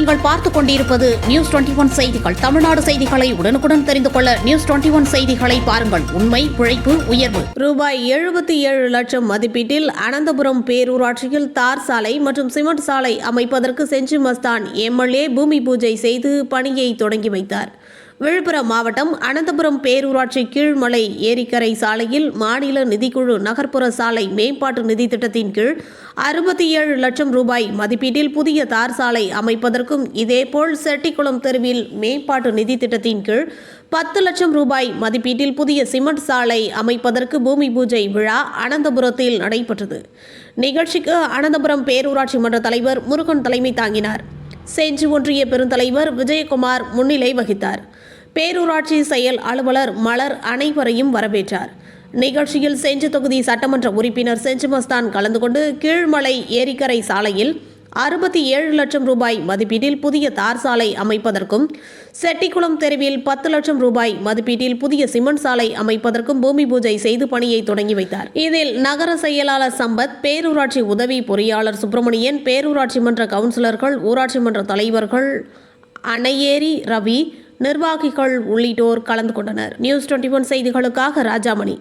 நீங்கள் பார்த்துக் கொண்டிருப்பது நியூஸ் 21 செய்திகள். தமிழ்நாடு செய்திகளை உடனுக்குடன் தெரிந்து கொள்ள நியூஸ் 21 செய்திகளை பாருங்கள். உண்மை, உழைப்பு, உயர்வு. ரூபாய் 77 லட்சம் மதிப்பீட்டில் அனந்தபுரம் பேரூராட்சியில் தார் சாலை மற்றும் சிமெண்ட் சாலை அமைப்பதற்கு செஞ்சி மஸ்தான் எம்எல்ஏ பூமி பூஜை செய்து பணியை தொடங்கி வைத்தார். விழுப்புரம் மாவட்டம் அனந்தபுரம் பேரூராட்சி கீழ்மலை ஏரிக்கரை சாலையில் மாநில நிதிக்குழு நகர்ப்புற சாலை மேம்பாட்டு நிதி திட்டத்தின் கீழ் 67 லட்சம் ரூபாய் மதிப்பீட்டில் புதிய தார் சாலை அமைப்பதற்கும், இதேபோல் செட்டிக்குளம் தெருவில் மேம்பாட்டு நிதி திட்டத்தின் கீழ் 10 லட்சம் ரூபாய் மதிப்பீட்டில் புதிய சிமெண்ட் சாலை அமைப்பதற்கு பூமி பூஜை விழா அனந்தபுரத்தில் நடைபெற்றது. நிகழ்ச்சிக்கு அனந்தபுரம் பேரூராட்சி மன்ற தலைவர் முருகன் தலைமை தாங்கினார். செஞ்சி ஒன்றிய பெருந்தலைவர் விஜயகுமார் முன்னிலை வகித்தார். பேரூராட்சி செயல் அலுவலர் மலர் அனைவரையும் வரவேற்றார். நிகழ்ச்சியில் செஞ்சி தொகுதி சட்டமன்ற உறுப்பினர் செஞ்சி மஸ்தான் கலந்து கொண்டு கீழ்மலை ஏரிக்கரை சாலையில் 67 லட்சம் ரூபாய் மதிப்பீட்டில் புதிய தார் சாலை அமைப்பதற்கும், செட்டிக்குளம் தெருவில் 10 லட்சம் ரூபாய் மதிப்பீட்டில் புதிய சிமெண்ட் சாலை அமைப்பதற்கும் பூமி பூஜை செய்து பணியை தொடங்கி வைத்தார். இதில் நகர செயலாளர் சம்பத், பேரூராட்சி உதவி பொறியாளர் சுப்பிரமணியன், பேரூராட்சி மன்ற கவுன்சிலர்கள், ஊராட்சி மன்ற தலைவர்கள், அணையேரி ரவி, நிர்வாகிகள் உள்ளிட்டோர் கலந்து கொண்டனர். நியூஸ் 21 செய்திகளுக்காக ராஜாமணி.